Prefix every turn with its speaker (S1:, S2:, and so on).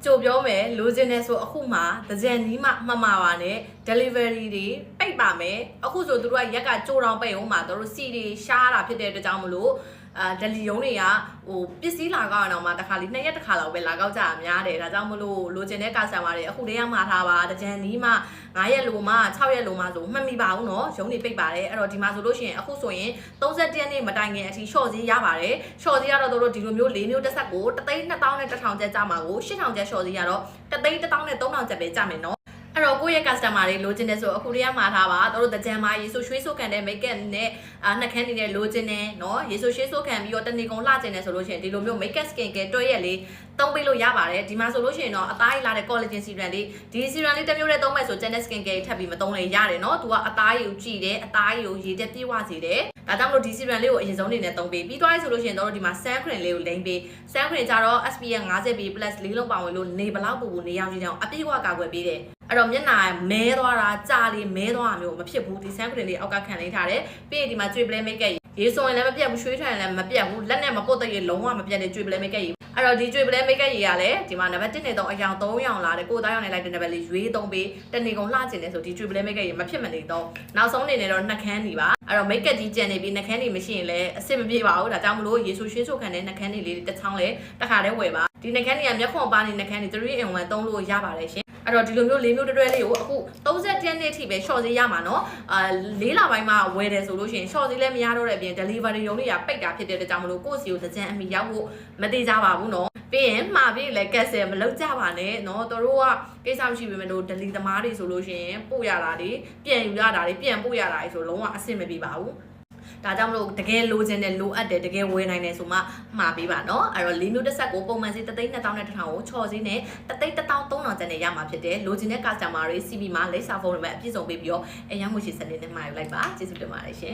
S1: ကြိုပြောမယ်လိုချင်တယ်ဆိုအခုမှတကြံနီးမှမှမှာပါနဲ့ delivery တွေပိတ်ပါမယ်အခုဆိုသူတို့ကရက်ကကြိုတောင်ပိတ်အောင်မှာသူတို့စီတွေရှားတာဖြစ်တဲ့အတွက်ကြောင့်မလို့ဒလီယုံတွေကဟိုပစ္စည်းလာကောက်အောင်မှာတစ်ခါလေး2ရက်တစ်ခါလောက်ပဲလာကောက်ကြတာများတယ်ဒါကြောင့်မလို့လိုချင်တဲ့ကာဆန်မာတွေအခုတည်းကမှာထားပါတကြံနီးမှ9ရက်လိုမှ6ရက်လိုမှဆိုမှတ်မိပါဘူးเนาะရုံးတွေပိတ်ပါတယ်အဲ့တော့ဒီမှာဆိုလို့ရှိရင်အခုဆိုရင်31ရက်နေ့မတိုင်ခင်အထိ short ဈေးရပါတယ် short ဈေးကတော့တို့ဒီလိုမျိုး4မျိုးတစ်ဆက်ကို1,200,000ကျပ်ကြမှာကို8,000ကျပ် short ဈေးကတော့1,100,000ကျပ်ပဲကြမယ်เนาะအဲ့တော့ကိုယ့်ရဲ့ customer တွေလိုချင်တယ်ဆိုအခုတည်းကမှာထားပါတို့တကြံမာရေဆိုရွှေဆိုခံတဲ့ make up နဲ့နှက်ခမ်းနေတဲ့လိုချင်တယ်เนาะရေဆိုရွှေဆိုခံပြီးတော့တနေ့ကုန်လှချင်တယ်ဆိုလို့ရှိရင်ဒီလိုမျိုး make up skin care တွဲရက်လေးသုံးပေးလို့ရပါတယ်ဒီမှာဆိုလို့ရှိရင်တော့အသားရည်လာတဲ့ collagen serum လေးဒီ serum လေးတစ်မျိုးနဲ့သုံးမယ်ဆို channel skin care ထပ်ပြီးမသုံးလဲရတယ်เนาะသူကအသားရည်ကိုကြည့်တယ်အသားရည်ကိုရေတက်ပြေးဝစေတယ်ဒါကြောင့်မလို့ဒီ serum လေးကိုအရင်ဆုံးနေနဲ့သုံးပေးပြီးသွားပြီဆိုလို့ရှိရင်တို့ဒီမှာ sun cream လေးကိုလိမ့်ပေး sun cream ကြတော့ SPF 50 plus လေးလုံးပါဝင်လို့နေဘလောက်ပူပူနေရောင်ကြီးတောင်အပြည့်အဝကာကွယ်ပေးတယ်အဲ့တော့မျက်နှာမဲသွားတာကြာလေးမဲသွားတာမျိုးမဖြစ်ဘူးဒီ sun cream လေးအောက်ကခံလေးထားတယ်ပြီးရင်ဒီမှာကျွေးပလဲ make up ရေဆိုရင်လည်းမပြတ်ဘူးရွှေထွန်လည်းမပြတ်ဘူးလက်နဲ့မပုတ်တဲ့ရေလုံးဝမပြတ်တဲ့ကျွေးပလဲ make up အဲ့တော့ဒီကျွေးပလဲ make up ရေကလည်းဒီမှာနံပါတ်1နဲ့3အယောင်3ရောင်လာတယ်ကိုသားရောင်နဲ့လိုက်တဲ့နံပါတ်လေးရွေးသုံးပေးတနေ့ကုန်လှကျင်တယ်ဆိုဒီကျွေးပလဲ make up ရေမဖြစ်မနေတော့နောက်ဆုံးအနေနဲ့တော့နှက်ခမ်းနေပါအဲ့တော့ make up ကြီးကျန်နေပြီးနှက်ခမ်းနေမရှိရင်လည်းအဆင်မပြေပါဘူးဒါကြောင့်မလို့ရေဆိုရွှေဆိုခံတဲ့နှက်ခမ်းနေလေးတစ်ချောင်းလေးတစ်ခါတည်းဝယ်ပါဒီနှက်ခမ်းနေကမျက်ခွန်ပါနေနှက်ခမ်းနေ3 in 1သုံးလို့ရပါတယ်ရှင်အဲ့တော့ဒီလိုမျိုး၄မျိုးတွဲလေးကိုအခု30ရက်နေ့အထိပဲ short ဈေးရမှာเนาะ4လပိုင်းမှာဝယ်တယ်ဆိုလို့ရှိရင် short ဈေးလည်းမရတော့တဲ့အပြင် delivery ရုံးတွေကပိတ်တာဖြစ်တဲ့အတွက်ကြောင့်မလို့ကိုယ့်စီကိုတစ်ကြံအမိရောက်ဖို့မသေးကြပါဘူးเนาะပြီးရင်မှာပြီးလည်း cancel မလုပ်ကြပါနဲ့เนาะတို့ကကိစ္စမရှိပေမဲ့လို့ delivery သမားတွေဆိုလို့ရှိရင်ပို့ရတာတွေပြန်ယူရတာတွေပြန်ပို့ရတာတွေဆိုလုံးဝအဆင်မပြေပါဘူးဒါကြောင့်မလို့တကယ်လိုချင်တယ်လိုအပ်တယ်တကယ်ဝယ်နိုင်တယ်ဆိုမှမှာပေးပါเนาะအဲ့တော့၄မျိုးတစ်ဆက်ကိုပုံမှန်ဈေး1,200,000ကိုချော်ဈေးနဲ့1,300,000ကျန်နေရမှာဖြစ်တယ်လိုချင်တဲ့ customer တွေ CB မှာလိပ်စာဖုန်းနံပါတ်အပြည့်စုံပေးပြီးတော့အရင်ငွေရှိစနစ်နဲ့မှာယူလိုက်ပါကျေးဇူးတင်ပါတယ်ရှင်